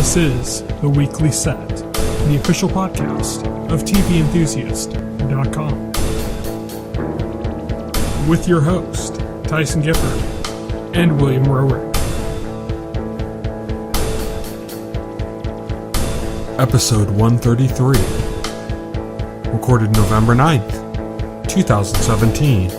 This is The Weekly Set, the official podcast of TVEnthusiast.com. With your host, Tyson Gifford and William Rowery. Episode 133. Recorded November 9th, 2017.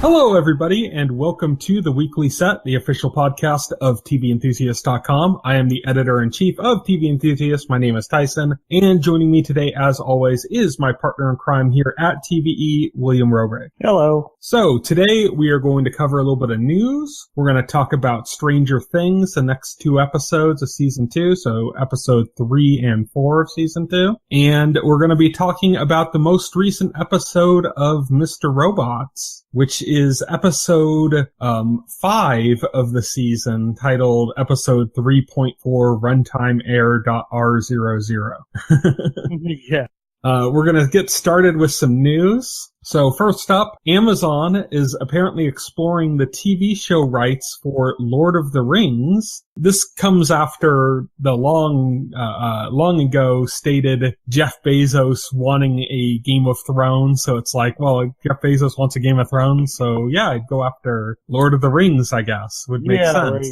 Hello, everybody, and welcome to The Weekly Set, the official podcast of TVEnthusiast.com. I am the editor-in-chief of TV Enthusiast. My name is Tyson, and joining me today, as always, is my partner in crime here at TVE, William Rowery. Hello. So, today we are going to cover a little bit of news. We're going to talk about Stranger Things, the next two episodes of Season 2, so Episode 3 and 4 of Season 2. And we're going to be talking about the most recent episode of Mr. Robots, which is episode 5 of the season, titled episode 3.4 Runtime Error.R00. Yeah. We're going to get started with some news. So first up, Amazon is apparently exploring the TV show rights for Lord of the Rings. This comes after the long ago stated Jeff Bezos wanting a Game of Thrones. So it's like, well, Jeff Bezos wants a Game of Thrones, so yeah, I'd go after Lord of the Rings, I guess. Would make sense. Right.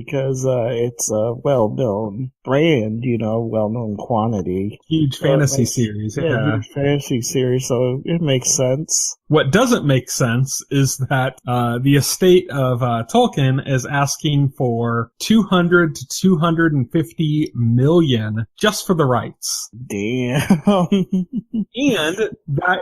Because it's a well-known brand, well-known quantity. Huge fantasy series, yeah. Huge fantasy series, so it makes sense. What doesn't make sense is that the estate of Tolkien is asking for $200 to $250 million just for the rights. Damn. And that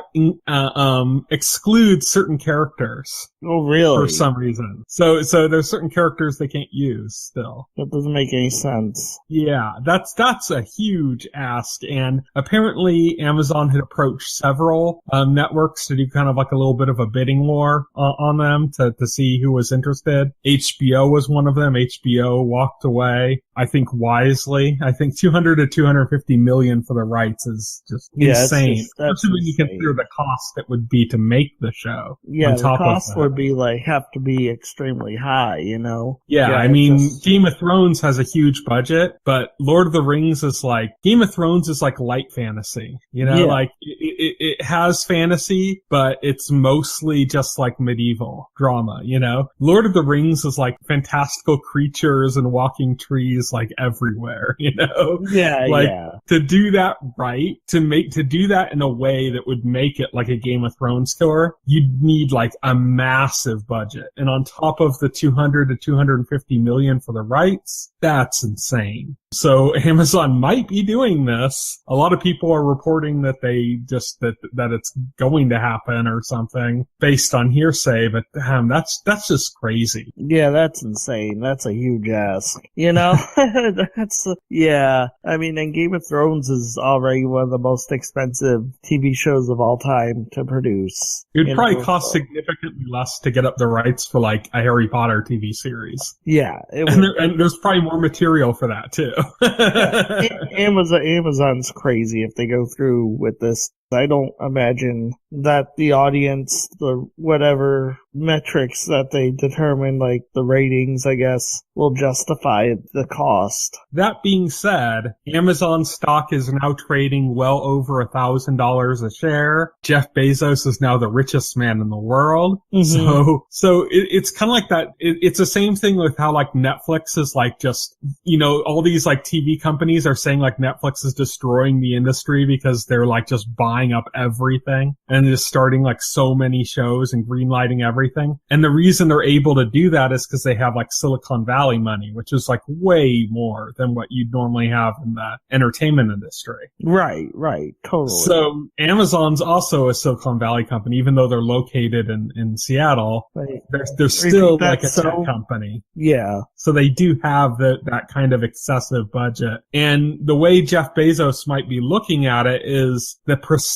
excludes certain characters. Oh, really? For some reason. So there's certain characters they can't use still. That doesn't make any sense. Yeah, that's a huge ask. And apparently Amazon had approached several networks to do kind of like a little bit of a bidding war on them to see who was interested. HBO was one of them. HBO walked away, I think wisely. I think $200 to $250 million for the rights is just insane. Especially when you consider the cost it would be to make the show. Yeah, the cost would be have to be extremely high, Yeah, I mean, Game of Thrones has a huge budget, but Lord of the Rings is Game of Thrones is like light fantasy, it has fantasy, but it's mostly just like medieval drama, Lord of the Rings is like fantastical creatures and walking trees everywhere, Yeah. To do that right, to do that in a way that would make it like a Game of Thrones tour, you'd need a massive budget. And on top of the $200 to $250 million for the rights, that's insane. So Amazon might be doing this. A lot of people are reporting that that it's going to happen or something based on hearsay, but that's just crazy. Yeah, that's insane. That's a huge ask. I mean, and Game of Thrones is already one of the most expensive TV shows of all time to produce. It would probably cost significantly less to get up the rights for a Harry Potter TV series. Yeah. And there's probably more material for that too. Amazon's crazy if they go through with this. I don't imagine that the audience, the whatever metrics that they determine, the ratings, I guess, will justify the cost. That being said, Amazon stock is now trading well over $1,000 a share. Jeff Bezos is now the richest man in the world. Mm-hmm. So it's kind of like that. It's the same thing with how Netflix is all these TV companies are saying Netflix is destroying the industry because they're just buying up everything and just starting so many shows and greenlighting everything. And the reason they're able to do that is because they have Silicon Valley money, which is way more than what you'd normally have in the entertainment industry. Right, totally. So Amazon's also a Silicon Valley company, even though they're located in Seattle. Right. They're still a tech company. Yeah. So they do have that kind of excessive budget. And the way Jeff Bezos might be looking at it is the prestige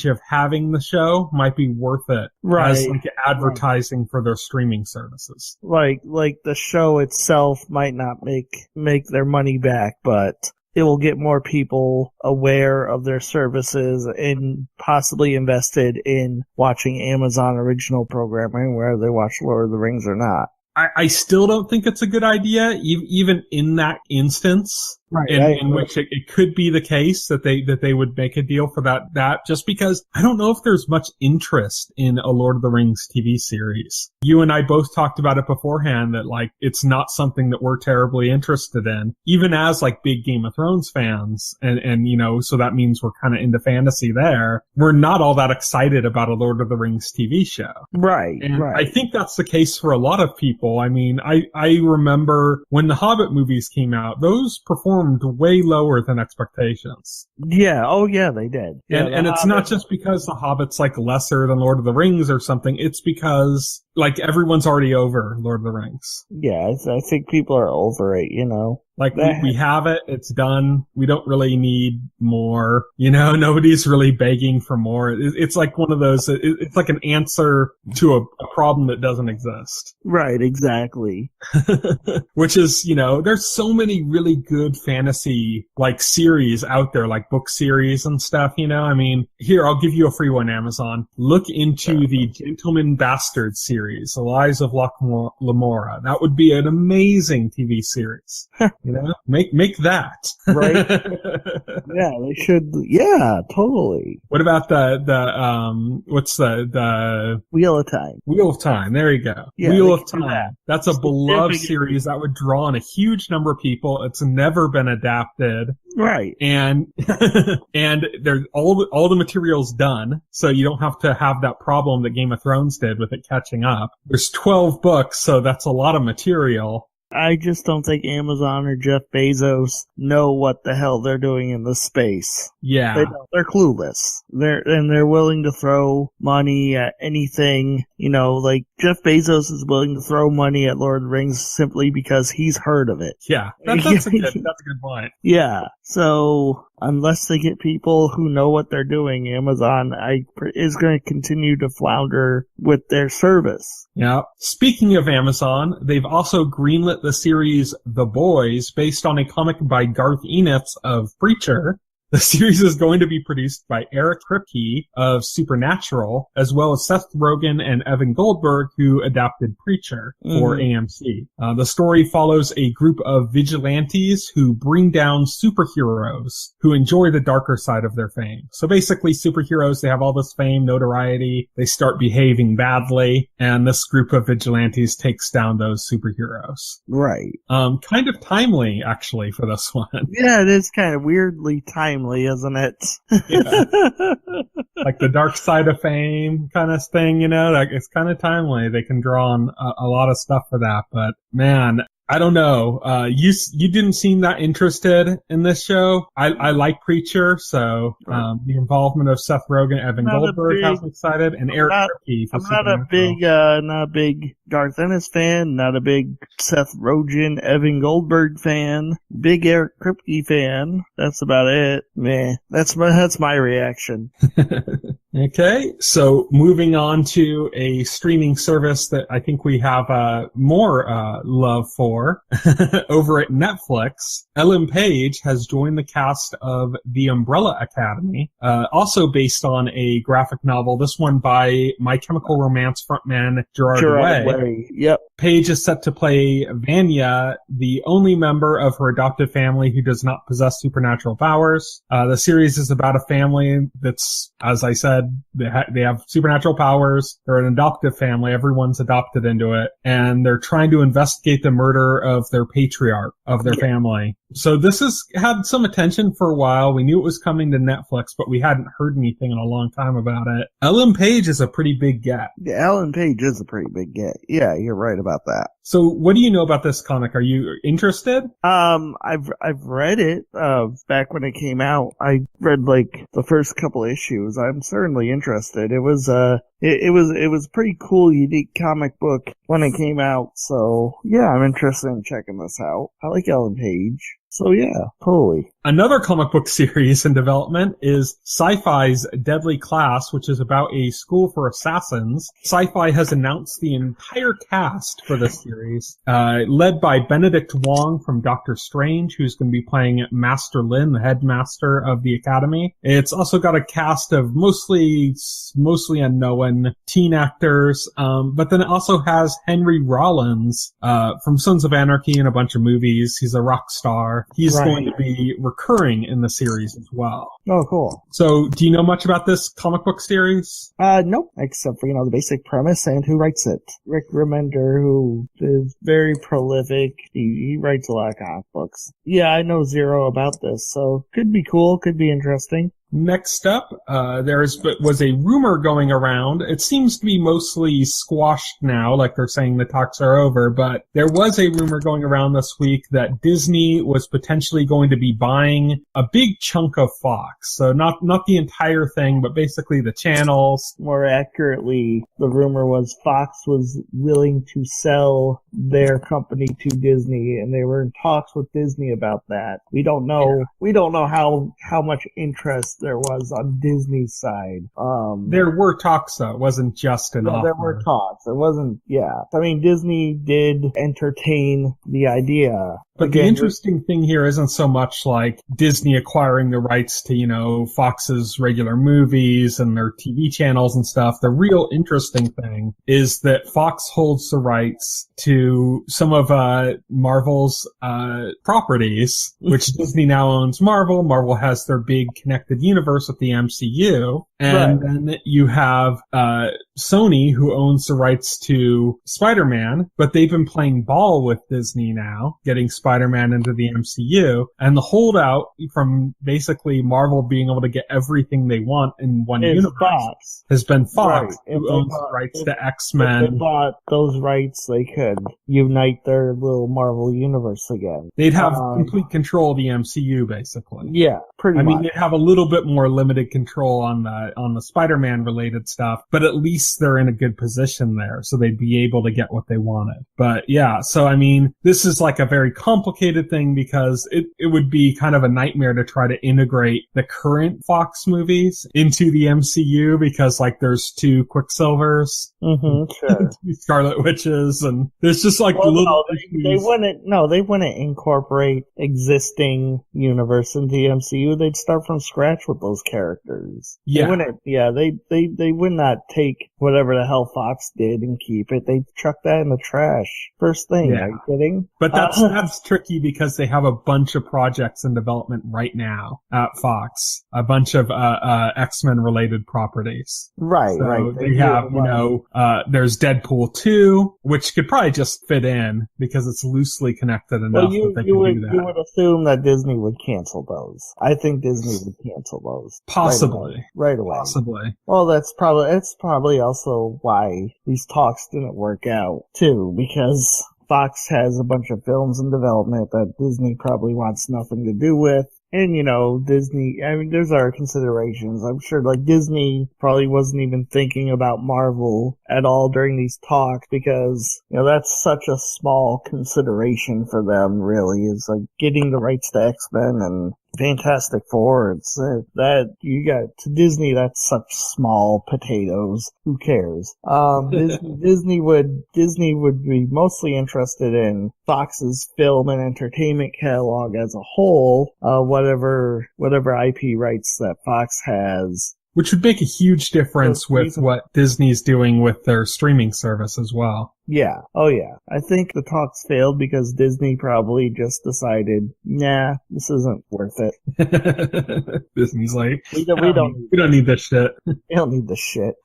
of having the show might be worth it as advertising for their streaming services. Like the show itself might not make their money back, but it will get more people aware of their services and possibly invested in watching Amazon original programming, whether they watch Lord of the Rings or not. I still don't think it's a good idea, even in that instance. Right, In which it could be the case that they would make a deal for that just because I don't know if there's much interest in a Lord of the Rings TV series. You and I both talked about it beforehand that like it's not something that we're terribly interested in, even as like big Game of Thrones fans, and you know, so that means we're kind of into fantasy there. We're not all that excited about a Lord of the Rings TV show. Right, and right. I think that's the case for a lot of people. I mean, I remember when the Hobbit movies came out, those performed way lower than expectations. Yeah, oh yeah, they did. Yeah, and it's not just because the Hobbit's like lesser than Lord of the Rings or something, it's because like everyone's already over Lord of the Rings. Yeah, I think people are over it, you know. Like we have it, it's done. We don't really need more. You know, nobody's really begging for more. It's like one of those, it's like an answer to a problem that doesn't exist. Right, exactly. Which is, you know, there's so many really good fantasy like series out there, like book series and stuff, you know. I mean, here, I'll give you a free one, Amazon. Look into the Gentleman Bastard series, The Lies of Lamora. That would be an amazing TV series. You know, make that. Right. Yeah, they should. Yeah, totally. What about what's the Wheel of Time? Wheel of Time. There you go. Yeah, Wheel of Time. That's a beloved series that would draw in a huge number of people. It's never been adapted. Right. And there's all the material's done, so you don't have to have that problem that Game of Thrones did with it catching up. There's 12 books, so that's a lot of material. I just don't think Amazon or Jeff Bezos know what the hell they're doing in this space. Yeah. They're clueless. They're willing to throw money at anything. You know, like Jeff Bezos is willing to throw money at Lord of the Rings simply because he's heard of it. Yeah. That's a good point. Yeah. So unless they get people who know what they're doing, Amazon is going to continue to flounder with their service. Yeah. Speaking of Amazon, they've also greenlit the series The Boys based on a comic by Garth Ennis of Preacher. The series is going to be produced by Eric Kripke of Supernatural, as well as Seth Rogen and Evan Goldberg, who adapted Preacher for AMC. The story follows a group of vigilantes who bring down superheroes who enjoy the darker side of their fame. So basically, superheroes, they have all this fame, notoriety, they start behaving badly, and this group of vigilantes takes down those superheroes. Right. Kind of timely, actually, for this one. Yeah, it is kind of weirdly timely, isn't it? Yeah. Like the dark side of fame kind of thing, you know, like it's kind of timely. They can draw on a lot of stuff for that, but man, I don't know. You didn't seem that interested in this show. I like Preacher, so the involvement of Seth Rogen, Evan Goldberg has me excited, and Eric Kripke. I'm not a big Garth Ennis fan, not a big Seth Rogen, Evan Goldberg fan, big Eric Kripke fan. That's about it. Meh. That's my reaction. Okay, so moving on to a streaming service that I think we have more love for. Over at Netflix, Ellen Page has joined the cast of The Umbrella Academy, also based on a graphic novel, this one by My Chemical Romance frontman Gerard Way. Yep. Page is set to play Vanya, the only member of her adopted family who does not possess supernatural powers. The series is about a family that's, as I said, they have supernatural powers. They're an adoptive family. Everyone's adopted into it. And they're trying to investigate the murder of their patriarch of their family. So this has had some attention for a while. We knew it was coming to Netflix, but we hadn't heard anything in a long time about it. Ellen Page is a pretty big get. Yeah, Ellen Page is a pretty big get. Yeah, you're right about that. So what do you know about this comic? Are you interested? I've read it, back when it came out. I read like the first couple issues. I'm certainly interested. It was a pretty cool, unique comic book when it came out. So yeah, I'm interested in checking this out. I like Ellen Page. So yeah, totally. Another comic book series in development is Sci-Fi's Deadly Class, which is about a school for assassins. Sci-Fi has announced the entire cast for this series, led by Benedict Wong from Doctor Strange, who's going to be playing Master Lin, the headmaster of the academy. It's also got a cast of mostly unknown teen actors, but then it also has Henry Rollins from Sons of Anarchy and a bunch of movies. He's a rock star. He's going to be recurring in the series as well. Oh, cool. So, do you know much about this comic book series? Nope, except for, the basic premise and who writes it. Rick Remender, who is very prolific. He writes a lot of comic books. Yeah, I know zero about this, so could be cool, could be interesting. Next up, was a rumor going around. It seems to be mostly squashed now, like they're saying the talks are over, but there was a rumor going around this week that Disney was potentially going to be buying a big chunk of Fox. So not the entire thing, but basically the channels. More accurately, the rumor was Fox was willing to sell their company to Disney, and they were in talks with Disney about that. We don't know. Yeah. We don't know how much interest there was on Disney's side. There were talks, though. It wasn't just an offer. There were talks. It wasn't, yeah. I mean, Disney did entertain the idea. But the interesting thing here isn't so much like Disney acquiring the rights to, Fox's regular movies and their TV channels and stuff. The real interesting thing is that Fox holds the rights to some of Marvel's properties, which Disney now owns Marvel. Marvel has their big connected universe with the MCU. And then you have Sony, who owns the rights to Spider-Man, but they've been playing ball with Disney now, getting Spider-Man into the MCU, and the holdout from basically Marvel being able to get everything they want in one universe has been Fox, who owns the rights to X-Men. If they bought those rights, they could unite their little Marvel universe again. They'd have complete control of the MCU, basically. Yeah, pretty much. I mean, they'd have a little bit more limited control on the Spider-Man related stuff, but at least they're in a good position there, so they'd be able to get what they wanted. But yeah, so I mean, this is like a very complicated thing because it would be kind of a nightmare to try to integrate the current Fox movies into the MCU because like there's two Quicksilvers, sure. two Scarlet Witches, and there's just like they wouldn't incorporate existing universe into the MCU. They'd start from scratch with those characters. Yeah. They would not take whatever the hell Fox did and keep it. They'd chuck that in the trash. First thing, are you kidding? But that's tricky because they have a bunch of projects in development right now at Fox. A bunch of X-Men related properties. Right. They have, there's Deadpool 2, which could probably just fit in because it's loosely connected enough that they can do that. You would assume that Disney would cancel those. I think Disney would cancel those. Possibly. Right away. Possibly. Well, that's probably also why these talks didn't work out, too, because Fox has a bunch of films in development that Disney probably wants nothing to do with. And, Disney, I mean, there's our considerations. I'm sure, Disney probably wasn't even thinking about Marvel at all during these talks because, that's such a small consideration for them, really, is, getting the rights to X-Men and Fantastic Four. It's that you got to Disney. That's such small potatoes. Who cares? Disney would be mostly interested in Fox's film and entertainment catalog as a whole. Whatever IP rights that Fox has. Which would make a huge difference with what Disney's doing with their streaming service as well. Yeah. Oh, yeah. I think the talks failed because Disney probably just decided, nah, this isn't worth it. Disney's like, we don't need this shit. We don't need this shit.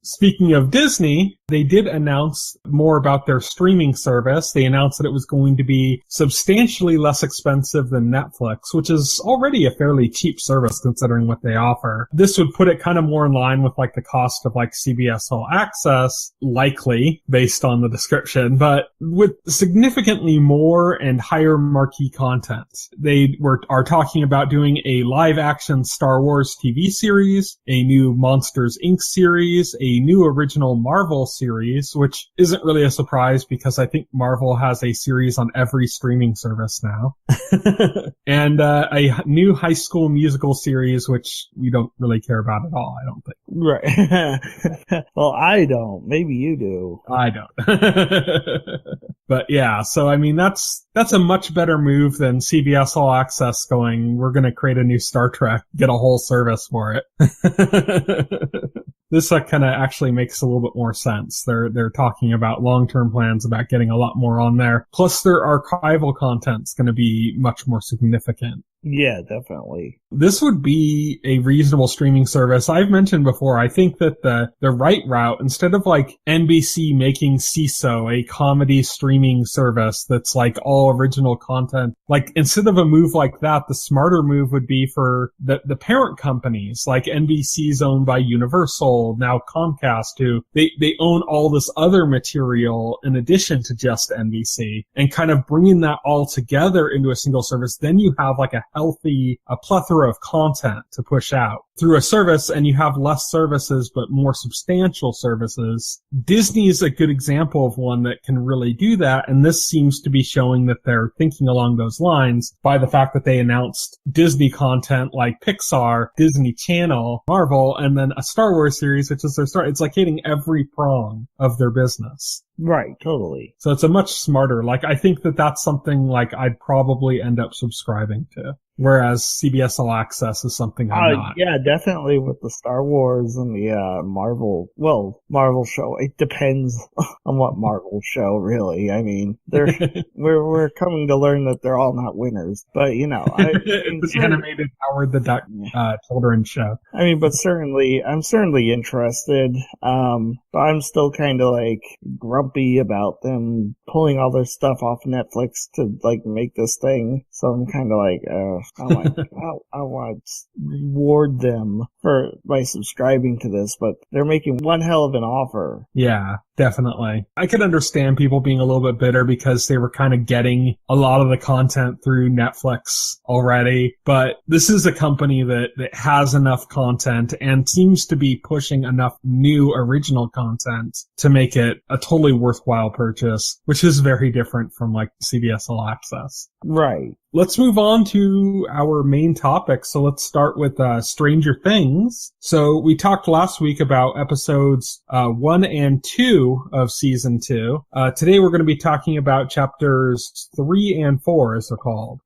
Speaking of Disney, they did announce more about their streaming service. They announced that it was going to be substantially less expensive than Netflix, which is already a fairly cheap service considering what they offer. This would put it kind of more in line with the cost of CBS All Access, likely, based on the description, but with significantly more and higher marquee content. They are talking about doing a live action Star Wars TV series, a new Monsters Inc. series, a new original Marvel series, which isn't really a surprise because I think Marvel has a series on every streaming service now. And a new High School Musical series, which we don't really care about at all, I don't think. Right. Well, I don't. Maybe you do. I don't. But yeah, so I mean, that's a much better move than CBS All Access going, we're going to create a new Star Trek, get a whole service for it. This kind of actually makes a little bit more sense. They're talking about long-term plans about getting a lot more on there. Plus their archival content's going to be much more significant. Yeah, definitely. This would be a reasonable streaming service. I've mentioned before, I think that the right route, instead of like NBC making CISO a comedy streaming service that's like all original content, like instead of a move like that, the smarter move would be for the parent companies, like NBC's owned by Universal, now Comcast, who they own all this other material in addition to just NBC, and kind of bringing that all together into a single service. Then you have like a plethora of content to push out through a service, and you have less services but more substantial services. Disney is a good example of one that can really do that, and this seems to be showing that they're thinking along those lines by the fact that they announced Disney content like Pixar, Disney Channel, Marvel, and then a Star Wars series, which is their start. It's like hitting every prong of their business. Right, totally. So it's a much smarter, like, I think that that's something like I'd probably end up subscribing to. Whereas CBS All Access is something I'm not. Yeah, definitely with the Star Wars and the Marvel show. It depends on what Marvel show, really. I mean, we're coming to learn that they're all not winners. But, you know, it's an animated Howard the Duck children's show. I mean, but I'm certainly interested. But I'm still kind of like grumpy about them pulling all their stuff off Netflix to like make this thing. So I'm kind of like, I want to reward them by subscribing to this, but they're making one hell of an offer. Yeah, definitely. I could understand people being a little bit bitter because they were kind of getting a lot of the content through Netflix already, but this is a company that has enough content and seems to be pushing enough new original content to make it a totally worthwhile purchase, which is very different from like CBS All Access. Right. Let's move on to our main topic. So let's start with Stranger Things. So we talked last week about episodes 1 and 2 of season 2. Today we're going to be talking about chapters 3 and 4, as they're called,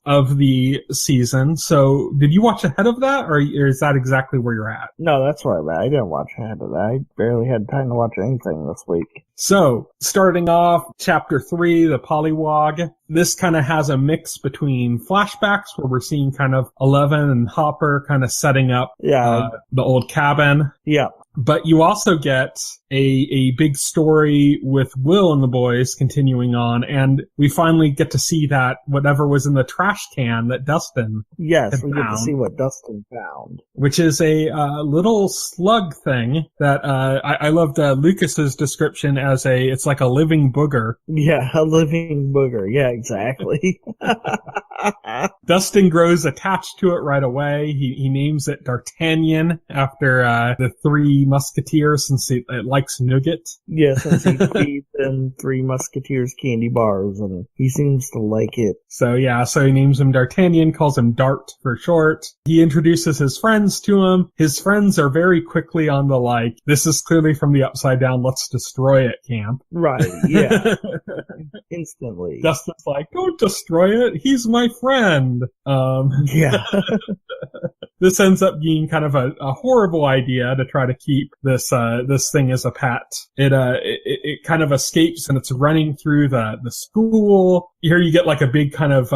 of the season. So did you watch ahead of that, or is that exactly where you're at? No, that's where I'm at. I didn't watch ahead of that. I barely had time to watch anything this week. So, starting off, chapter 3, the Pollywog. This kind of has a mix between flashbacks where we're seeing kind of Eleven and Hopper kind of setting up the old cabin. Yeah. But you also get a big story with Will and the boys continuing on, and we finally get to see that whatever was in the trash can that Dustin get found, to see what Dustin found. Which is a little slug thing that I loved Lucas's description as it's like a living booger. Yeah, a living booger. Yeah, exactly. Dustin grows attached to it right away. He names it D'Artagnan after the Three Musketeers, since it likes nougat. Yeah, since he feeds them Three Musketeers candy bars, and he seems to like it. So he names him D'Artagnan, calls him Dart for short. He introduces his friends to him. His friends are very quickly on the like, this is clearly from the Upside Down, let's destroy it camp. Right, yeah. Instantly. Dustin's like, don't destroy it, he's my friend. Yeah. This ends up being kind of a horrible idea to try to keep this thing as a pet. It kind of escapes and it's running through the school. Here you get like a big kind of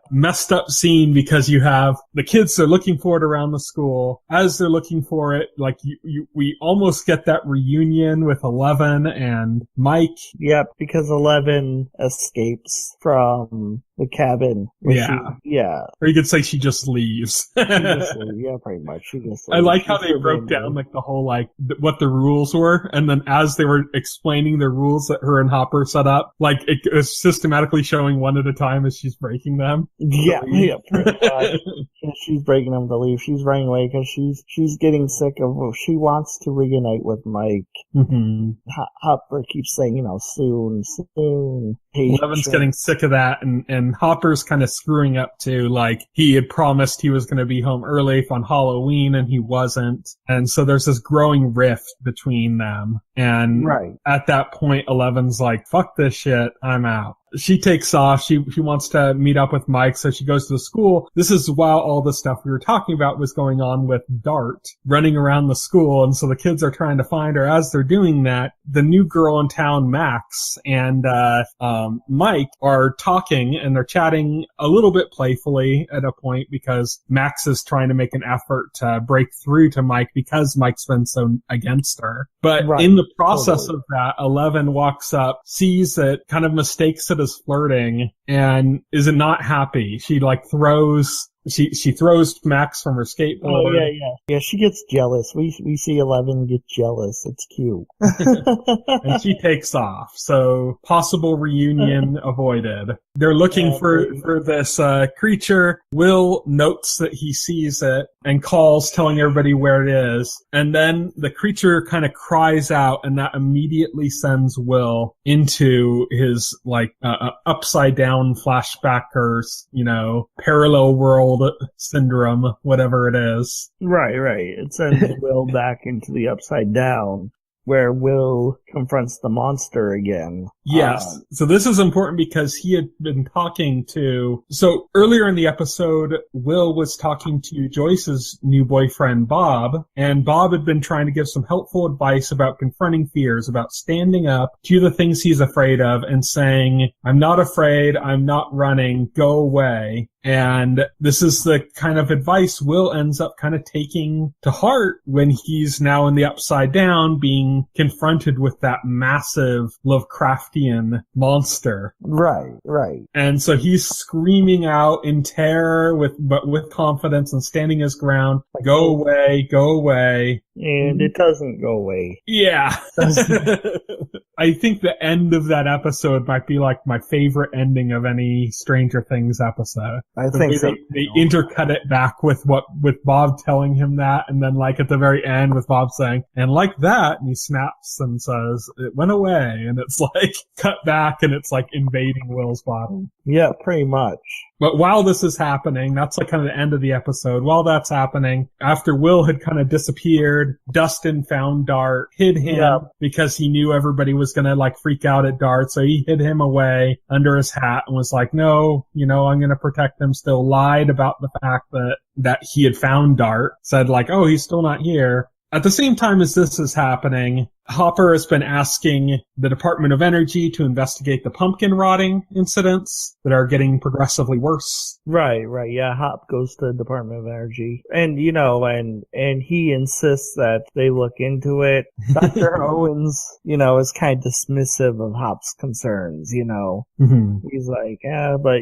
messed up scene because you have the kids are looking for it around the school. As they're looking for it, like we almost get that reunion with Eleven and Mike. Yep, because Eleven escapes from the cabin. Yeah. Yeah. Or you could say she just leaves. Yeah, pretty much. She just leaves. I like how they broke down like the whole like what the rules were, and then as they were explaining the rules that her and Hopper set up, like it was systematically showing one at a time as she's breaking them. Yeah, pretty much. She's breaking them to leave. She's running away because she's getting sick of. She wants to reunite with Mike. Mm-hmm. Hopper keeps saying, soon. Levin's getting sick of that, and Hopper's kind of screwing up too. Like, he had promised he was going to be home early on Halloween, and he wasn't. And so there's this growing rift between them. And at that point, Eleven's like, fuck this shit, I'm out. She takes off. She wants to meet up with Mike, so she goes to the school. This is while all the stuff we were talking about was going on with Dart running around the school, and so the kids are trying to find her. As they're doing that, the new girl in town, Max, and Mike are talking, and they're chatting a little bit playfully at a point because Max is trying to make an effort to break through to Mike because Mike's been so against her. But in the process of that, 11 walks up, sees it, kind of mistakes it as flirting, and is not happy. She She throws Max from her skateboard. Oh, yeah. She gets jealous. We see 11 get jealous. It's cute. And she takes off. So possible reunion avoided. They're looking for this creature. Will notes that he sees it and calls, telling everybody where it is. And then the creature kind of cries out, and that immediately sends Will into his upside down flashback or parallel world syndrome, whatever it is. Right. It sends Will back into the upside down, where Will confronts the monster again. Yes. So this is important because he had been talking to... So earlier in the episode, Will was talking to Joyce's new boyfriend, Bob, and Bob had been trying to give some helpful advice about confronting fears, about standing up to the things he's afraid of and saying, I'm not afraid, I'm not running, go away. And this is the kind of advice Will ends up kind of taking to heart when he's now in the upside down, being confronted with that massive Lovecraftian monster. Right. And so he's screaming out in terror but with confidence and standing his ground. Go away. And it doesn't go away. Yeah. I think the end of that episode might be like my favorite ending of any Stranger Things episode. I think so. They intercut it back with Bob telling him that, and then at the very end with Bob saying, and like that, and he snaps and says, it went away, and it's cut back and it's invading Will's body. Yeah, pretty much. But while this is happening, that's kind of the end of the episode. While that's happening, after Will had kind of disappeared, Dustin found Dart, hid him because he knew everybody was going to freak out at Dart. So he hid him away under his hat and was like, no, I'm going to protect him. Still lied about the fact that he had found Dart, said oh, he's still not here. At the same time as this is happening, Hopper has been asking the Department of Energy to investigate the pumpkin rotting incidents that are getting progressively worse. Right. Yeah, Hop goes to the Department of Energy. And, and he insists that they look into it. Dr. Owens, is kind of dismissive of Hop's concerns, Mm-hmm. He's like, but,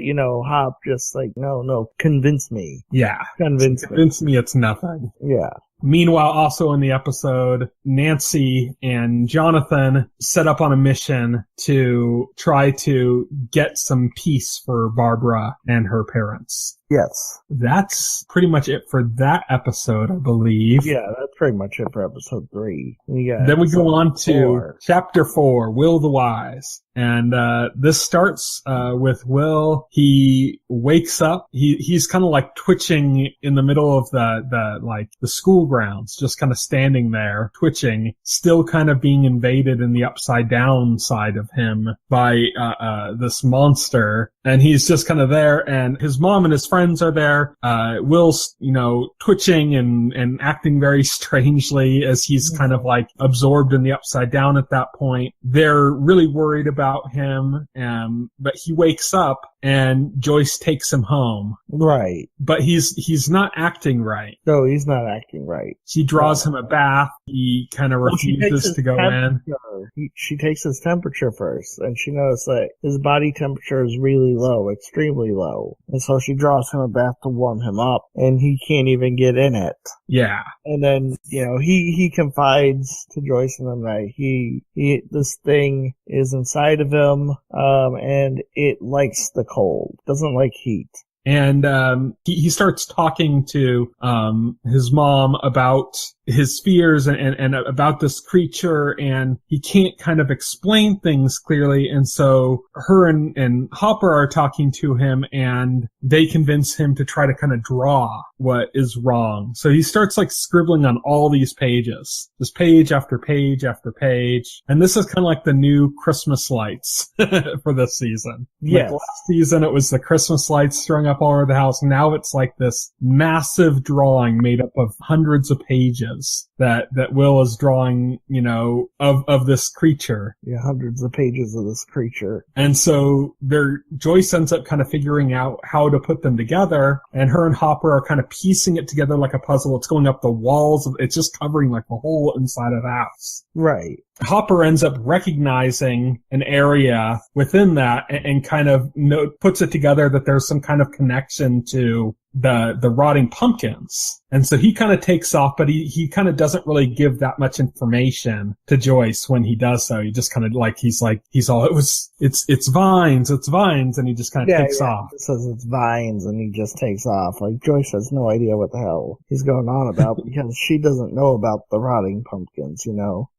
Hop just no, convince me. Yeah. Convince me it's nothing. Yeah. Meanwhile, also in the episode, Nancy and Jonathan set up on a mission to try to get some peace for Barbara and her parents. Yes. That's pretty much it for that episode, I believe. Yeah, that's pretty much it for episode 3. Then we go on to chapter 4, Will the Wise. And this starts with Will. He wakes up. He's kind of twitching in the middle of the school grounds, just kind of standing there, twitching, still kind of being invaded in the upside down side of him by this monster. And he's just kind of there, and his mom and his friends are there. Will's, twitching and acting very strangely as he's kind of absorbed in the upside down at that point. They're really worried about him, but he wakes up and Joyce takes him home. Right. But he's not acting right. No, he's not acting right. She draws him a bath. He kind of refuses to go in. She takes his temperature first, and she notices that his body temperature is really low, extremely low. And so she draws him a bath to warm him up, and he can't even get in it. Yeah. And then, he confides to Joyce and them that this thing is inside of him, and it likes the cold, doesn't like heat. And he starts talking to his mom about his fears and about this creature, and he can't kind of explain things clearly. And so her and Hopper are talking to him, and they convince him to try to kind of draw what is wrong. So he starts like scribbling on all these pages, just page after page after page. And this is kind of like the new Christmas lights for this season. Yes. Like last season, it was the Christmas lights strung up all over the house. Now it's like this massive drawing made up of hundreds of pages that Will is drawing, of this creature. Yeah, hundreds of pages of this creature. And so Joyce ends up kind of figuring out how to put them together, and her and Hopper are kind of piecing it together like a puzzle. It's going up the walls. It's just covering like the whole inside of the house. Right. Hopper ends up recognizing an area within that and kind of puts it together that there's some kind of connection to the rotting pumpkins. And so he kind of takes off, but he kind of doesn't really give that much information to Joyce when he does so. He just kind of it's vines, and he just kind of takes off. He says it's vines, and he just takes off. Like, Joyce has no idea what the hell he's going on about because she doesn't know about the rotting pumpkins,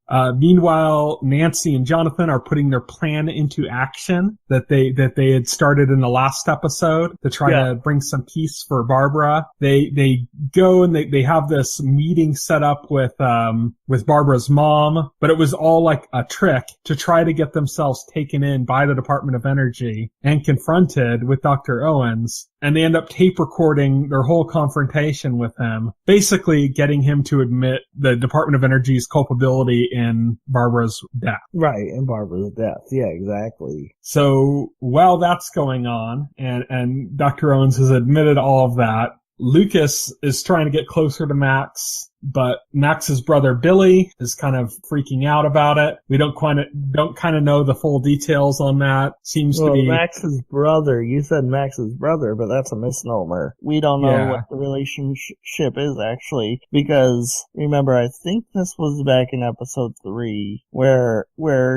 Meanwhile, Nancy and Jonathan are putting their plan into action that they had started in the last episode to try to bring some peace for Barbara. They go and they have this meeting set up with Barbara's mom, but it was all like a trick to try to get themselves taken in by the Department of Energy and confronted with Dr. Owens. And they end up tape recording their whole confrontation with him, basically getting him to admit the Department of Energy's culpability in Barbara's death. Right, in Barbara's death. Yeah, exactly. So while that's going on, and Dr. Owens has admitted all of that, Lucas is trying to get closer to Max, but Max's brother Billy is kind of freaking out about it. We don't kind of know the full details on that. Seems to be Max's brother. You said Max's brother, but that's a misnomer. We don't know what the relationship is actually, because remember, I think this was back in episode 3 where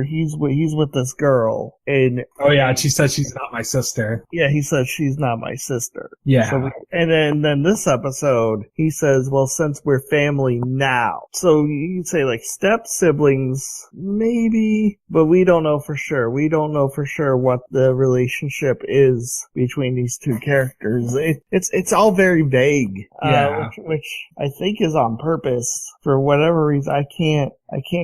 he's with this girl, and she says she's not my sister. Yeah, he says she's not my sister. Yeah, and then this episode he says, well, since we're family now. So you say like step siblings, maybe, but we don't know for sure. We don't know for sure what the relationship is between these two characters. It's all very vague, which I think is on purpose for whatever reason. I can't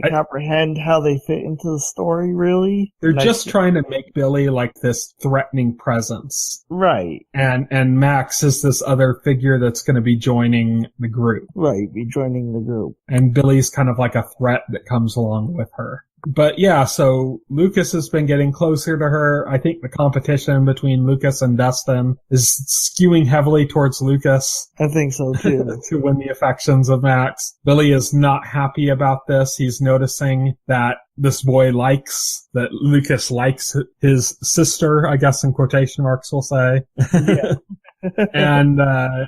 comprehend how they fit into the story, really. They're just trying to make Billy like this threatening presence. Right. And Max is this other figure that's going to be joining the group. Right, be joining the group. And Billy's kind of like a threat that comes along with her. But yeah, so Lucas has been getting closer to her. I think the competition between Lucas and Dustin is skewing heavily towards Lucas. I think so too. To win the affections of Max. Billy is not happy about this. He's noticing that this boy that Lucas likes his sister, I guess in quotation marks we'll say. Yeah. And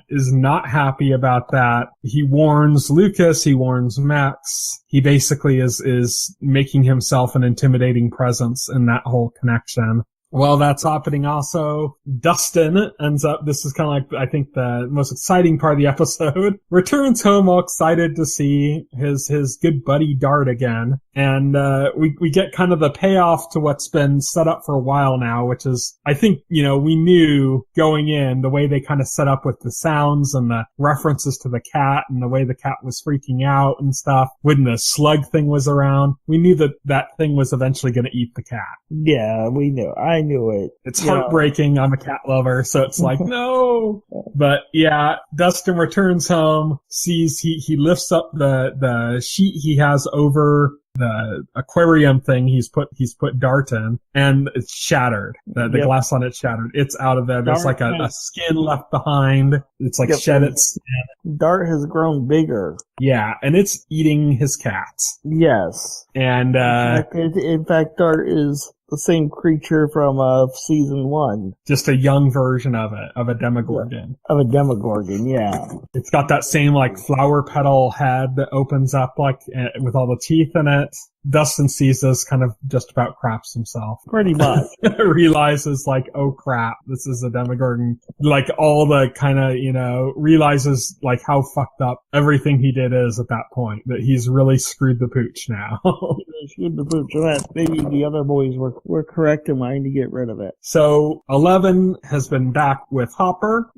is not happy about that. He warns Lucas, he warns Max. He basically is making himself an intimidating presence in that whole connection. Well, that's happening also. Dustin ends up, this is kind of like, I think, the most exciting part of the episode, returns home all excited to see his good buddy Dart again. And we get kind of the payoff to what's been set up for a while now, which is, I think, we knew going in the way they kind of set up with the sounds and the references to the cat and the way the cat was freaking out and stuff when the slug thing was around. We knew that thing was eventually going to eat the cat. Yeah, we knew. I knew it. It's heartbreaking. I'm a cat lover, so it's like, no. But yeah, Dustin returns home, sees he lifts up the sheet he has over the aquarium thing he's put Dart in, and it's shattered. The glass on it shattered. It's out of there. There's like a skin left behind. It's like shed its skin. Dart has grown bigger. Yeah, and it's eating his cats. Yes. And in fact, Dart is the same creature from season 1. Just a young version of it, of a Demogorgon. Of a Demogorgon, yeah. It's got that same like flower petal head that opens up like with all the teeth in it. Dustin sees this, kind of just about craps himself. Pretty much. Realizes like, oh crap, this is a Demogorgon. Like all the kind of, realizes like how fucked up everything he did is at that point. That he's really screwed the pooch now. Screwed the pooch. Maybe the other boys were correct in wanting to get rid of it. So 11 has been back with Hopper,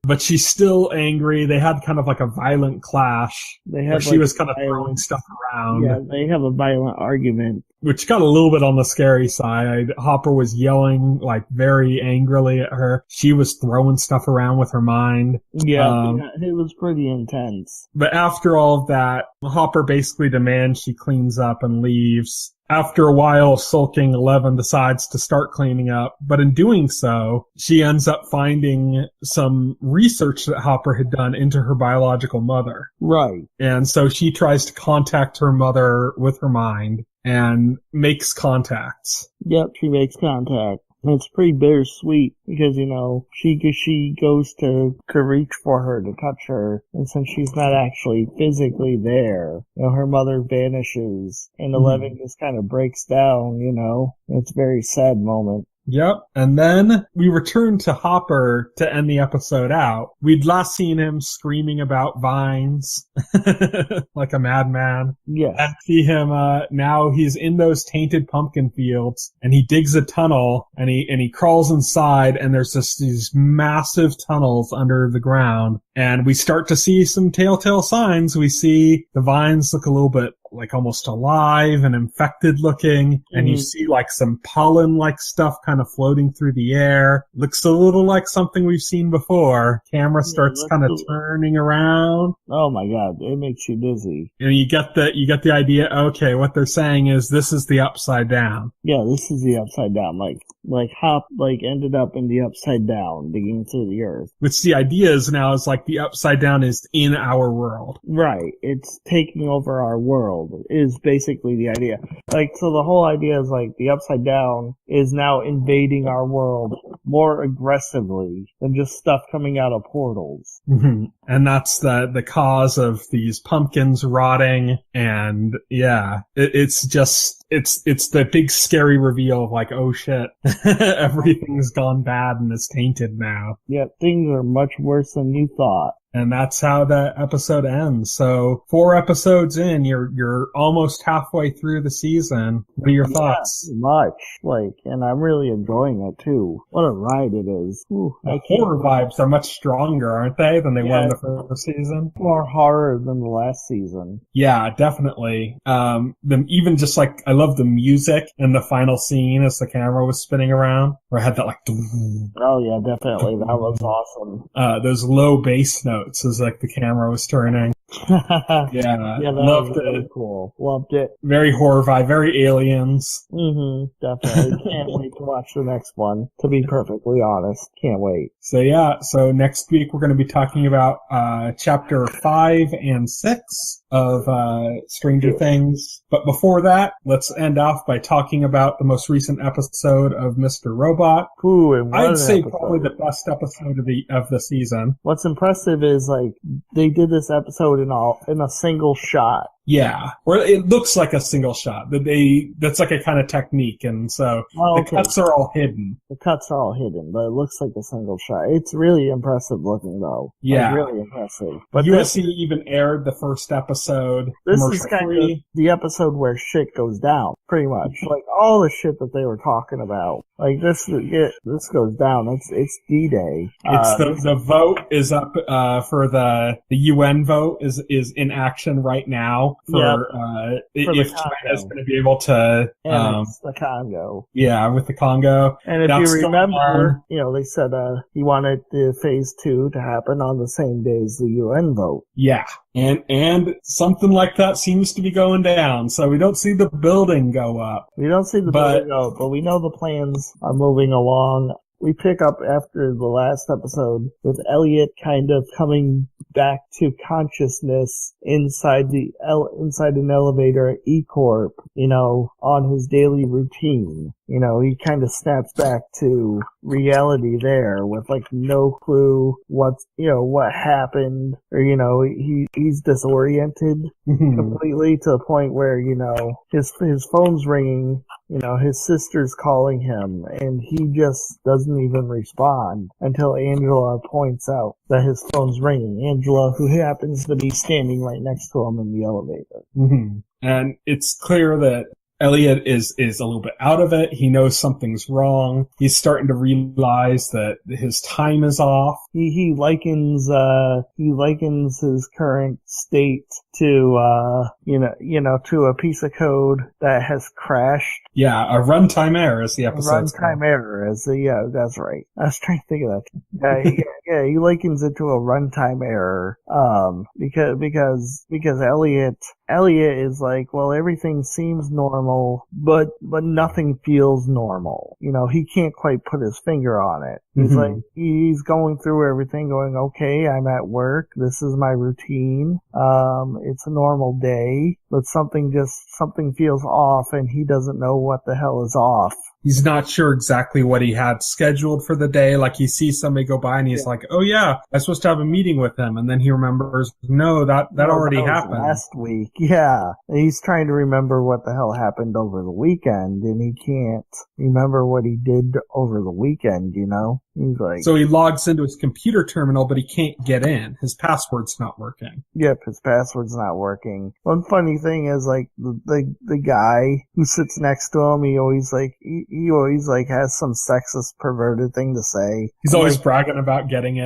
but she's still angry. They had kind of like a violent clash. She was kind of throwing stuff around. Yeah, they have a violent argument. Which got a little bit on the scary side. Hopper was yelling like very angrily at her. She was throwing stuff around with her mind. Yeah, it was pretty intense. But after all of that, Hopper basically demands she cleans up and leaves. After a while, sulking 11 decides to start cleaning up, but in doing so, she ends up finding some research that Hopper had done into her biological mother. Right. And so she tries to contact her mother with her mind and makes contacts. Yep, she makes contact. And it's pretty bittersweet because, she goes to reach for her, to touch her, and since she's not actually physically there, her mother vanishes, and 11 just kind of breaks down, It's a very sad moment. Yep. And then we return to Hopper to end the episode out. We'd last seen him screaming about vines like a madman. Yeah. And see him, now he's in those tainted pumpkin fields and he digs a tunnel and he crawls inside and there's these massive tunnels under the ground. And we start to see some telltale signs. We see the vines look a little bit like almost alive and infected looking. And you see like some pollen like stuff kind of floating through the air. Looks a little like something we've seen before. Camera starts kind of turning around. Oh my God. It makes you dizzy. And you get the idea. Okay. What they're saying is this is the upside down. Yeah. This is the upside down. Like Hop ended up in the upside down digging through the earth. Which the idea is now is like the upside down is in our world. Right. It's taking over our world is basically the idea. So the whole idea is the upside down is now invading our world more aggressively than just stuff coming out of portals. Mm-hmm. And that's the cause of these pumpkins rotting. And yeah, it's the big scary reveal of oh shit, everything's gone bad and is tainted now. Yeah, things are much worse than you thought. And that's how the episode ends. So 4 episodes in, you're almost halfway through the season. What are your thoughts? Much. And I'm really enjoying it too. What a ride it is. Ooh, the horror vibes are much stronger, aren't they, than they were in the first season? More horror than the last season. Yeah, definitely. Even just I love the music in the final scene as the camera was spinning around, where I had that oh yeah, definitely. That was awesome. Those low bass notes as the camera was turning. Yeah, that loved was really cool. Loved it. Very horror vibe, very Aliens. Definitely. Can't wait to watch the next one, to be perfectly honest. Can't wait. So next week we're going to be talking about chapter 5 and 6 of Stranger Things. But before that, let's end off by talking about the most recent episode of Mr. Robot. Ooh, and I'd say probably the best episode of the season. What's impressive is they did this episode in a single shot. Yeah, or it looks like a single shot. That's a kind of technique, and so the cuts are all hidden. The cuts are all hidden, but it looks like a single shot. It's really impressive looking, though. Yeah, really impressive. But USC even aired the first episode. This is kind of the episode where shit goes down, pretty much. All the shit that they were talking about. This goes down. It's D-Day. It's the vote is up for the UN vote is in action right now. If China's going to be able to it's the Congo. Yeah, with the Congo. And if you remember, they said he wanted the phase 2 to happen on the same day as the UN vote. Yeah. And something like that seems to be going down. So we don't see the building go up. We don't see the building go up, but we know the plans are moving along. We pick up after the last episode with Elliot kind of coming back to consciousness inside an elevator at E-Corp, on his daily routine. He kind of snaps back to reality there with like no clue what happened, or he's disoriented completely to the point where his phone's ringing. His sister's calling him, and he just doesn't even respond until Angela points out that his phone's ringing. Angela, who happens to be standing right next to him in the elevator. Mm-hmm. And it's clear that Elliot is a little bit out of it. He knows something's wrong. He's starting to realize that his time is off. He likens his current state to to a piece of code that has crashed. Yeah, a runtime error is the episode. Runtime error yeah, that's right. I was trying to think of that. He likens it to a runtime error. Because Elliot is like, well, everything seems normal, but nothing feels normal. He can't quite put his finger on it. He's like, he's going through everything going, okay, I'm at work. This is my routine. It's a normal day, but something feels off, and he doesn't know what the hell is off. He's not sure exactly what he had scheduled for the day. Like, he sees somebody go by and he's like, oh yeah, I'm supposed to have a meeting with him. And then he remembers, no, that already happened. Last week. Yeah. He's trying to remember what the hell happened over the weekend, and he can't remember what he did over the weekend, He's like, so he logs into his computer terminal, but he can't get in. His password's not working. Yep, his password's not working. One funny thing is, like, the guy who sits next to him, he always has some sexist, perverted thing to say. He's always bragging about getting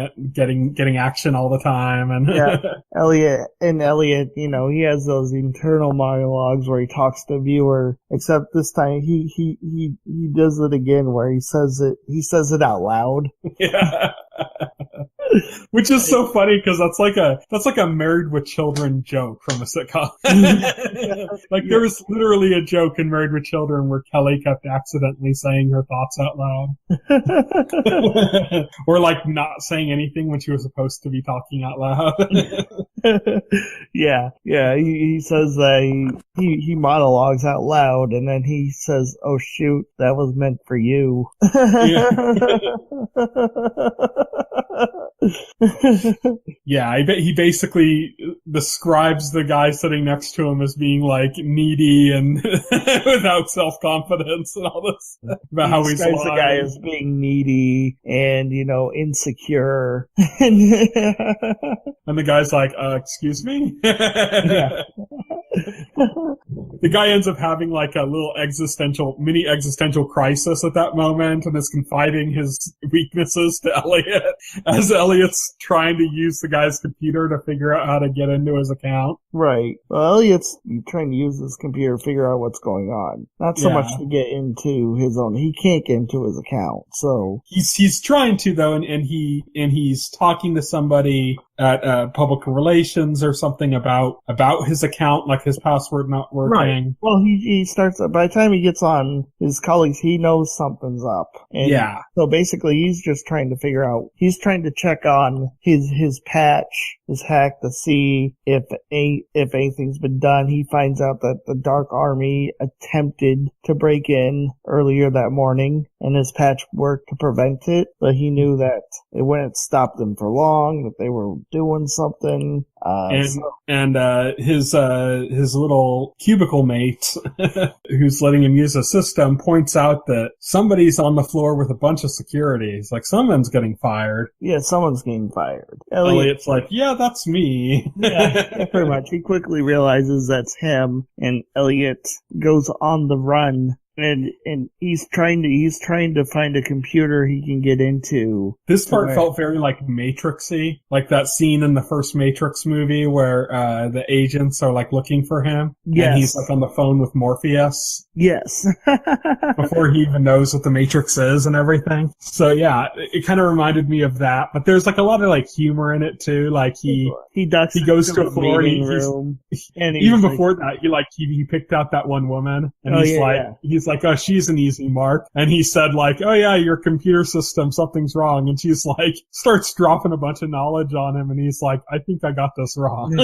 action all the time, and yeah, Elliot, he has those internal monologues where he talks to the viewer. Except this time, he does it again, where he says it out loud. Yeah. Which is so funny because that's like a Married with Children joke from a sitcom. There was literally a joke in Married with Children where Kelly kept accidentally saying her thoughts out loud. Or like not saying anything when she was supposed to be talking out loud. Yeah. He says that he monologues out loud, and then he says, "Oh shoot, that was meant for you." Yeah, I bet he basically describes the guy sitting next to him as being like needy and without self-confidence and all this about how he's describes the guy as being needy and insecure. And the guy's like, excuse me? Yeah. The guy ends up having like a little mini existential crisis at that moment, and is confiding his weaknesses to Elliot as Elliot's trying to use the guy's computer to figure out how to get into his account. Right. Well, Elliot's trying to use his computer to figure out what's going on. Not so much to get into his own. He can't get into his account, so he's trying to though, and he's talking to somebody at public relations or something about his account, like his password not working. Right. Well, he starts, by the time he gets on his colleagues, he knows something's up. And yeah. So basically he's just trying to check on his patch, his hack, to see if anything's been done. He finds out that the Dark Army attempted to break in earlier that morning, and his patch worked to prevent it, but he knew that it wouldn't stop them for long, that they were doing something. His little cubicle mate, who's letting him use the system, points out that somebody's on the floor with a bunch of security. He's like, someone's getting fired. Yeah, someone's getting fired. Elliot's like, yeah, that's me. Yeah, pretty much. He quickly realizes that's him, and Elliot goes on the run. And he's trying to find a computer he can get into. This part felt very like Matrixy, like that scene in the first Matrix movie where the agents are like looking for him. Yes. And he's like on the phone with Morpheus. Yes. before he even knows what the Matrix is and everything. So yeah, it kind of reminded me of that. But there's like a lot of like humor in it too. Like he goes to a floor and room, and even before that, he picked out that one woman, and he's like, oh, she's an easy mark. And he said like, oh yeah, your computer system, something's wrong. And she's like, starts dropping a bunch of knowledge on him, and he's like, I think I got this wrong.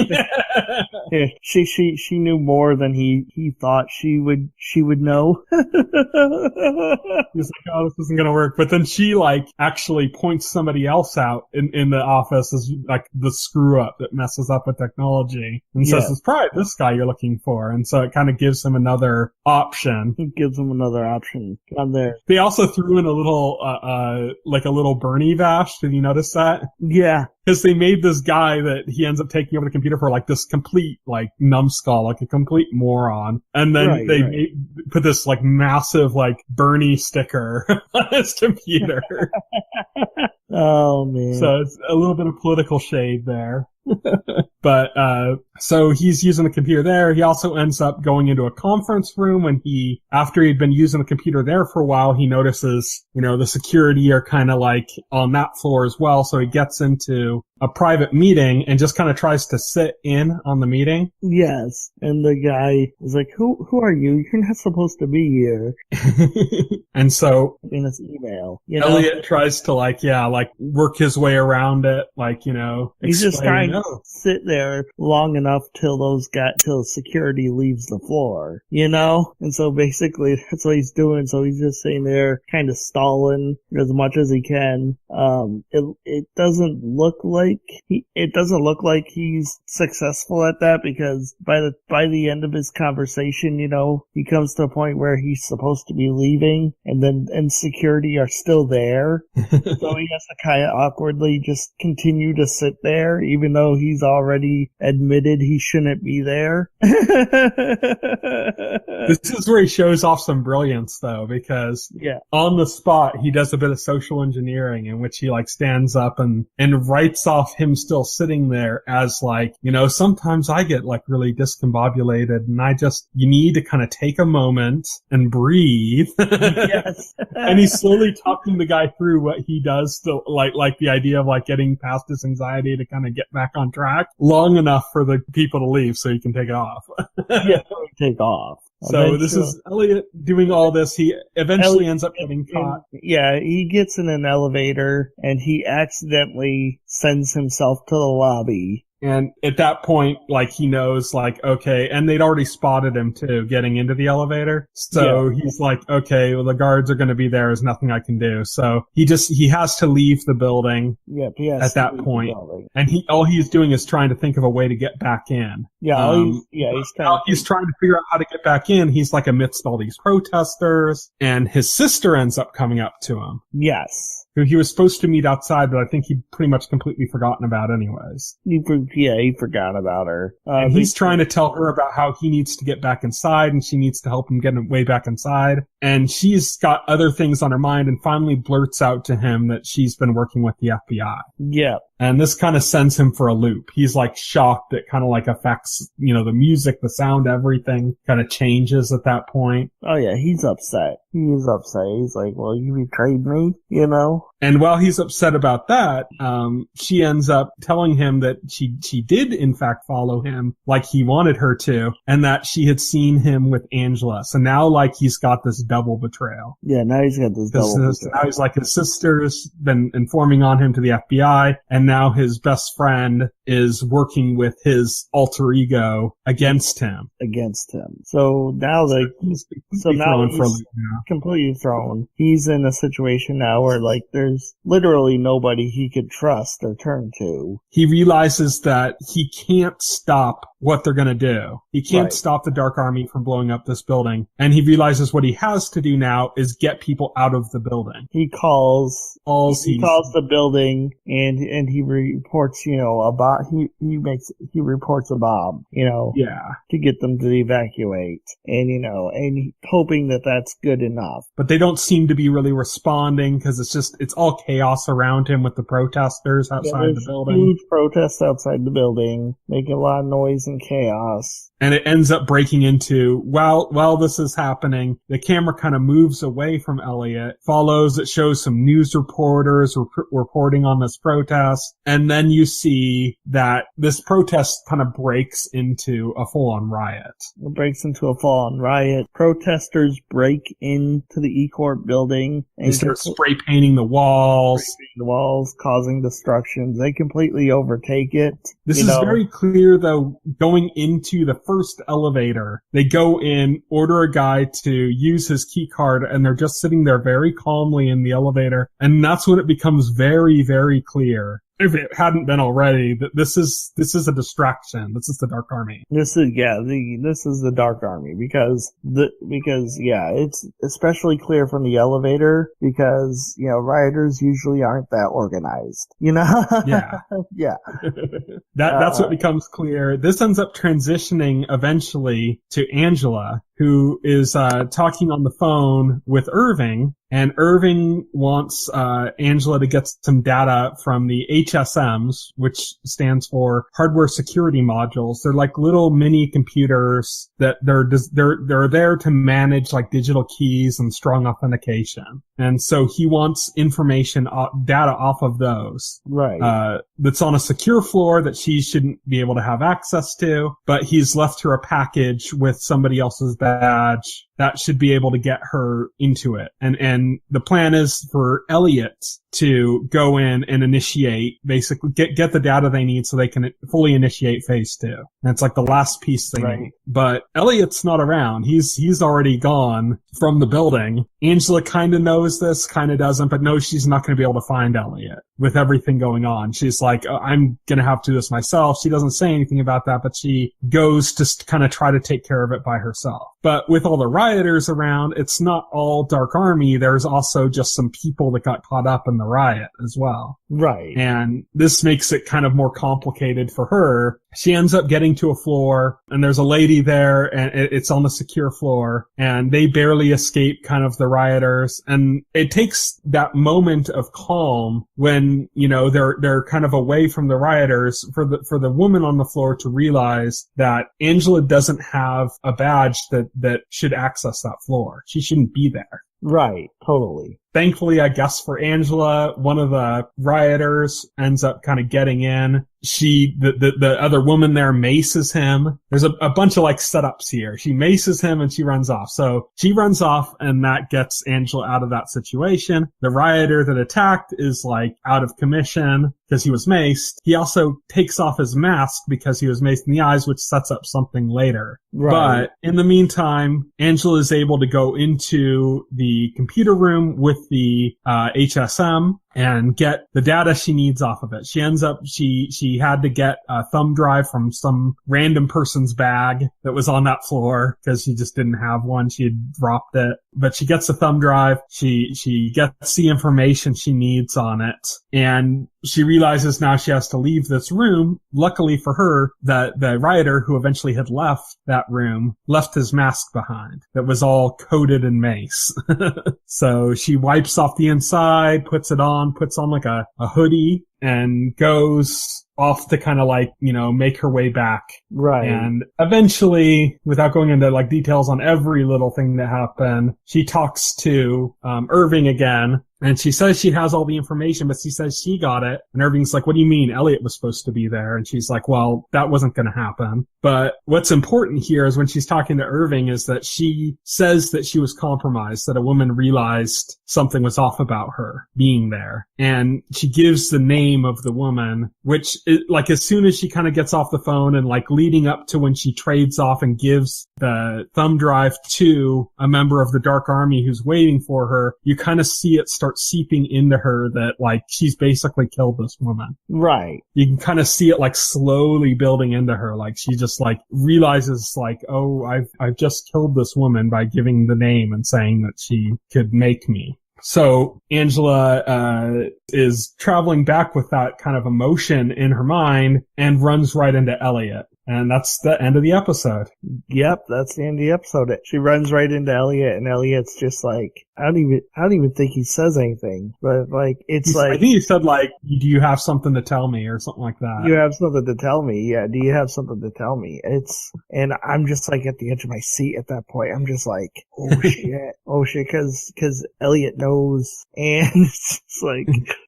Yeah, she knew more than he thought she would know. He's like, oh, this isn't gonna work. But then she like actually points somebody else out in the office as like the screw up that messes up with technology, and says it's probably this guy you're looking for. And so it kind of gives him another option. It gives him another option on there. They also threw in a little like a little Bernie Vash. Did you notice that? Yeah. Because they made this guy that he ends up taking over the computer for like this complete like numbskull, like a complete moron. And then put this like massive like Bernie sticker on his computer. Oh man. So it's a little bit of political shade there. But so he's using the computer there. He also ends up going into a conference room when after he'd been using the computer there for a while, he notices, the security are kind of like on that floor as well. So he gets into a private meeting and just kind of tries to sit in on the meeting. Yes. And the guy is like, who are you? You're not supposed to be here. And so in his email, Elliot tries to work his way around it. He's just trying to sit there long enough till security leaves the floor, And so basically that's what he's doing. So he's just sitting there kind of stalling as much as he can. It doesn't look like he's successful at that, because by the end of his conversation, he comes to a point where he's supposed to be leaving, and security are still there. So he has to kind of awkwardly just continue to sit there, even though he's already admitted he shouldn't be there. This is where he shows off some brilliance, though, because on the spot, he does a bit of social engineering in which he stands up and writes off him still sitting there as sometimes I get really discombobulated, and you need to kind of take a moment and breathe. Yes. And he's slowly talking the guy through what he does to like the idea of getting past his anxiety to kind of get back on track long enough for the people to leave so he can take off. Take off. So this is Elliot doing all this. He eventually ends up getting caught. Yeah, he gets in an elevator and he accidentally sends himself to the lobby. And at that point, he knows, okay, and they'd already spotted him too, getting into the elevator. So he's okay, well, the guards are going to be there. There's nothing I can do. So he has to leave the building at that point. And all he's doing is trying to think of a way to get back in. Yeah, he's trying to figure out how to get back in. He's amidst all these protesters, and his sister ends up coming up to him. Yes. Who he was supposed to meet outside, but I think he'd pretty much completely forgotten about anyways. He forgot about her. And he's trying to tell her about how he needs to get back inside, and she needs to help him get way back inside. And she's got other things on her mind, and finally blurts out to him that she's been working with the FBI. Yeah. And this kind of sends him for a loop. He's shocked. It kind of affects, the music, the sound, everything kind of changes at that point. Oh yeah, he's upset. He's upset. He's like, well, you betrayed me, And while he's upset about that, she ends up telling him that she did in fact follow him like he wanted her to, and that she had seen him with Angela. So now he's got this double betrayal. Yeah, now he's got this double betrayal. Now he's his sister's been informing on him to the FBI, and now his best friend is working with his alter ego against him. So now he's now. Completely thrown. He's in a situation now where there's literally nobody he could trust or turn to. He realizes that he can't stop what they're going to do. He can't stop the Dark Army from blowing up this building. And he realizes what he has to do now is get people out of the building. He calls the building and he reports, a bomb. He reports a bomb, to get them to evacuate. And hoping that that's good enough. But they don't seem to be really responding because it's all chaos around him with the protesters outside the building. Huge protests outside the building, making a lot of noise and chaos. And it ends up breaking into, while this is happening, the camera kind of moves away from Elliot, follows, it shows some news reporters reporting on this protest, and then you see that this protest kind of breaks into a full-on riot. It breaks into a full-on riot. Protesters break into the E-Court building. They start spray painting the walls. Causing destruction. They completely overtake it. This is very clear, though, going into the first elevator. They go in, order a guy to use his key card, and they're just sitting there very calmly in the elevator. And that's when it becomes very, very clear, if it hadn't been already, that this is a distraction. This is the Dark Army. This is the Dark Army because it's especially clear from the elevator because, rioters usually aren't that organized, Yeah. Yeah. That's what becomes clear. This ends up transitioning eventually to Angela, who is talking on the phone with Irving, and Irving wants Angela to get some data from the HSMs, which stands for Hardware Security Modules. They're like little mini computers that they're there to manage like digital keys and strong authentication. And so he wants information, data off of those. Right. That's on a secure floor that she shouldn't be able to have access to, but he's left her a package with somebody else's badge that should be able to get her into it. And the plan is for Elliot to go in and initiate, basically get the data they need so they can fully initiate phase 2. And it's like the last piece they need. But Elliot's not around. He's already gone from the building. Angela kind of knows this, kind of doesn't, but knows she's not going to be able to find Elliot with everything going on. She's like, I'm going to have to do this myself. She doesn't say anything about that, but she goes to kind of try to take care of it by herself. But with all the rioters around, it's not all Dark Army. There's also just some people that got caught up in the riot as well. Right. And this makes it kind of more complicated for her. She ends up getting to a floor, and there's a lady there, and it's on the secure floor, and they barely escape kind of the rioters. And it takes that moment of calm when, they're kind of away from the rioters for the woman on the floor to realize that Angela doesn't have a badge that should access that floor. She shouldn't be there. Right. Totally. Thankfully, I guess for Angela, one of the rioters ends up kind of getting in. The other woman there maces him. There's a bunch of like setups here. She maces him and she runs off. So she runs off and that gets Angela out of that situation. The rioter that attacked is like out of commission because he was maced. He also takes off his mask because he was maced in the eyes, which sets up something later. Right. But in the meantime, Angela is able to go into the computer room with the HSM and get the data she needs off of it. She ends up, she had to get a thumb drive from some random person's bag that was on that floor because she just didn't have one. She had dropped it. But she gets a thumb drive. She gets the information she needs on it. And she realizes now she has to leave this room. Luckily for her, the rioter who eventually had left that room left his mask behind that was all coated in mace. So she wipes off the inside, puts on like a hoodie, and goes off to kind of like, make her way back. Right. And eventually, without going into like details on every little thing that happened, she talks to Irving again. And she says she has all the information, but she says she got it. And Irving's like, what do you mean? Elliot was supposed to be there. And she's like, well, that wasn't going to happen. But what's important here is when she's talking to Irving is that she says that she was compromised, that a woman realized something was off about her being there. And she gives the name of the woman, which is, like, as soon as she kind of gets off the phone and like leading up to when she trades off and gives the thumb drive to a member of the Dark Army who's waiting for her, you kind of see it start seeping into her that like she's basically killed this woman. Right. You can kind of see it like slowly building into her. Like she just like realizes like, oh, I've just killed this woman by giving the name and saying that she could make me. So Angela is traveling back with that kind of emotion in her mind and runs right into Elliot. And that's the end of the episode. Yep, that's the end of the episode. She runs right into Elliot, and Elliot's just like, I don't even think he says anything. But like, it's like, I think he said like, "Do you have something to tell me?" or something like that. You have something to tell me? Yeah. Do you have something to tell me? And I'm just like at the edge of my seat at that point. I'm just like, oh shit, because Elliot knows, and it's just like.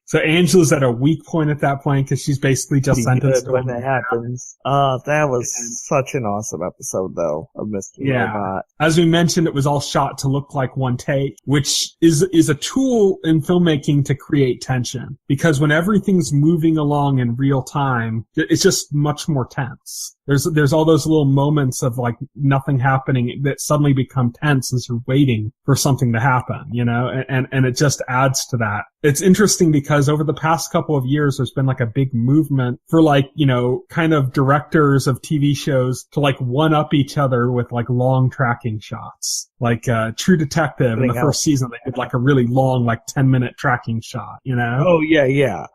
So Angela's at a weak point at that point because she's basically just sentenced when that happens. That was such an awesome episode, though, of Mr. Robot. As we mentioned, it was all shot to look like one take, which is a tool in filmmaking to create tension. Because when everything's moving along in real time, it's just much more tense. There's all those little moments of like nothing happening that suddenly become tense as you're waiting for something to happen, you know, and it just adds to that. It's interesting because over the past couple of years, there's been like a big movement for like, you know, kind of directors of TV shows to like one up each other with like long tracking shots. Like, True Detective in the first season, they did like a really long, like 10-minute tracking shot, you know? Oh, yeah.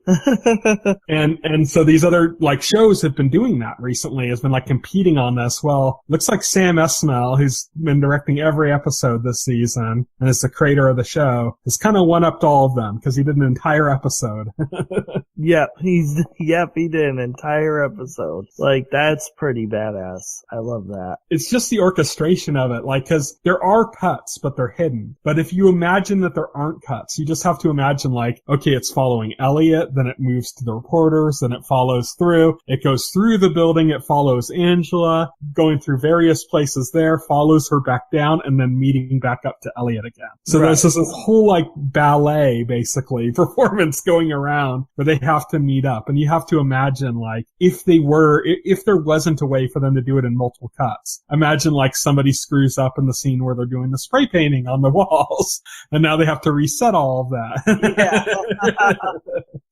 And so these other like shows have been doing that recently, has been like competing on this. Well, looks like Sam Esmail, who's been directing every episode this season and is the creator of the show, has kind of one-upped all of them because he did an entire episode. Yep, he did an entire episode. Like, that's pretty badass. I love that. It's just the orchestration of it, like, cause there are cuts, but they're hidden. But if you imagine that there aren't cuts, you just have to imagine like, okay, it's following Elliot, then it moves to the reporters, then it follows through, it goes through the building, it follows Angela, going through various places there, follows her back down, and then meeting back up to Elliot again. So there's this whole like ballet, basically, performance going around where they have to meet up. And you have to imagine like, if there wasn't a way for them to do it in multiple cuts, imagine like somebody screws up in the scene where they're doing the spray painting on the walls and now they have to reset all of that. Yeah.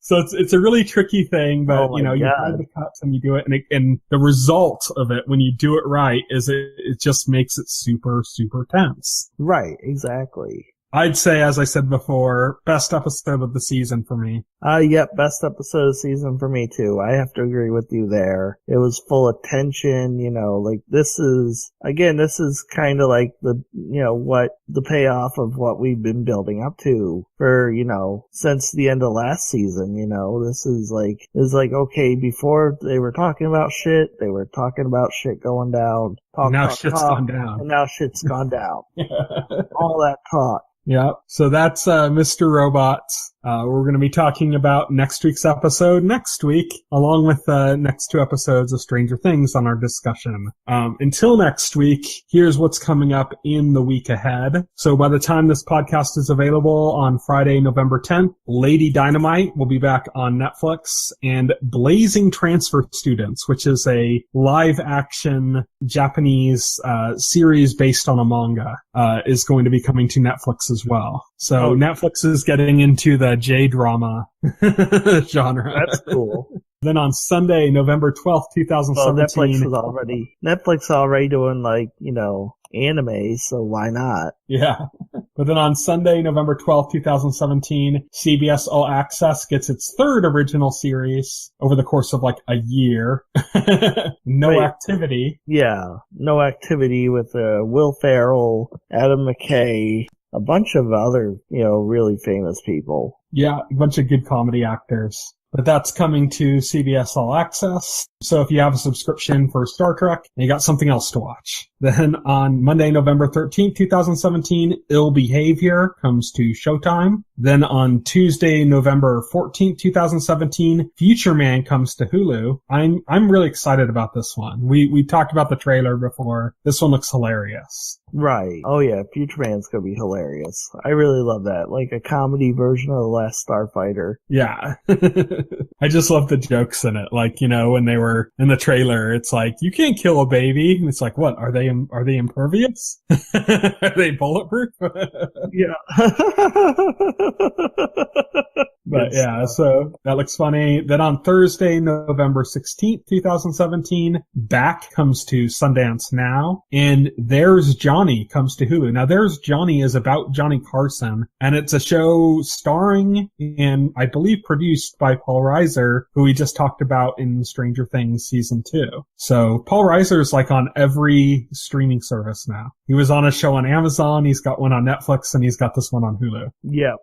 So it's a really tricky thing, but you know, you have the cuts and you do it, and the result of it when you do it right is it just makes it super, super tense. Right, exactly. I'd say, as I said before, best episode of the season for me. Yep, best episode of the season for me too. I have to agree with you there. It was full of tension, you know, like this is kind of like what the payoff of what we've been building up to for, you know, since the end of last season, you know, this is like, okay, before they were talking about shit going down. Now shit's gone down. And now shit's gone down. All that talk. Yeah. So that's Mr. Robot. We're going to be talking about next week's episode next week, along with the next 2 episodes of Stranger Things on our discussion. Until next week, here's what's coming up in the week ahead. So by the time this podcast is available on Friday, November 10th, Lady Dynamite will be back on Netflix, and Blazing Transfer Students, which is a live-action Japanese series based on a manga, is going to be coming to Netflix as well. So Netflix is getting into the J-drama genre. That's cool. Then on Sunday, November 12th, 2017. Netflix already doing like, you know, anime, so why not? Yeah. But then on Sunday, November 12th, 2017, CBS All Access gets its 3rd original series over the course of like a year. No Activity. Yeah. No Activity with Will Ferrell, Adam McKay, a bunch of other, you know, really famous people. Yeah, a bunch of good comedy actors. But that's coming to CBS All Access. So if you have a subscription for Star Trek and you got something else to watch. Then on Monday, November 13th, 2017, Ill Behavior comes to Showtime. Then on Tuesday, November 14th, 2017, Future Man comes to Hulu. I'm really excited about this one. We talked about the trailer before. This one looks hilarious. Right. Oh yeah, Future Man's gonna be hilarious. I really love that. Like a comedy version of The Last Starfighter. Yeah. I just love the jokes in it. Like, you know, when they were in the trailer, it's like, you can't kill a baby. And it's like, what? Are they impervious? Are they bulletproof? Yeah. But yeah, so that looks funny. Then on Thursday, November 16th, 2017, Back comes to Sundance Now, and There's Johnny comes to Hulu. Now, There's Johnny is about Johnny Carson, and it's a show starring and I believe produced by Paul Reiser, who we just talked about in Stranger Things Season 2. So Paul Reiser is like on every streaming service now. He was on a show on Amazon, he's got one on Netflix, and he's got this one on Hulu. Yeah.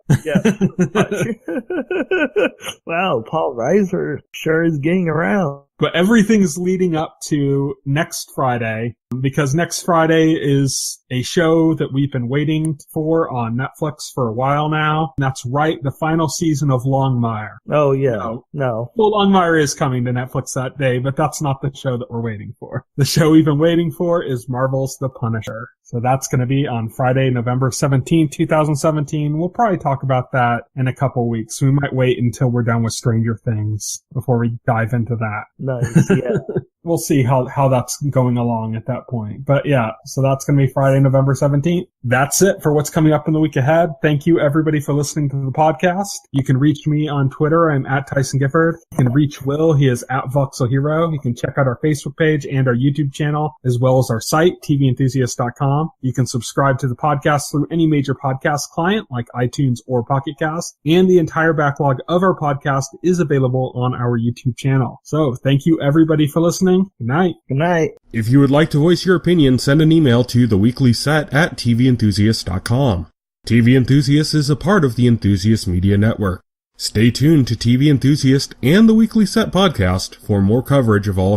Wow, Paul Reiser sure is getting around. But everything's leading up to next Friday, because next Friday is a show that we've been waiting for on Netflix for a while now. And that's right, the final season of Longmire. Oh, yeah. No. Well, Longmire is coming to Netflix that day, but that's not the show that we're waiting for. The show we've been waiting for is Marvel's The Punisher. So that's going to be on Friday, November 17th, 2017. We'll probably talk about that in a couple weeks. We might wait until we're done with Stranger Things before we dive into that. Nice, yeah. We'll see how that's going along at that point. But yeah, so that's going to be Friday, November 17th. That's it for what's coming up in the week ahead. Thank you, everybody, for listening to the podcast. You can reach me on Twitter. I'm at Tyson Gifford. You can reach Will. He is at Voxel Hero. You can check out our Facebook page and our YouTube channel, as well as our site, TVEnthusiast.com. You can subscribe to the podcast through any major podcast client like iTunes or Pocket Cast. And the entire backlog of our podcast is available on our YouTube channel. So thank you, everybody, for listening. Good night. Good night. If you would like to voice your opinion, send an email to theweeklyset@TVEnthusiast.com. TV Enthusiast is a part of the Enthusiast Media Network. Stay tuned to TV Enthusiast and the Weekly Set podcast for more coverage of all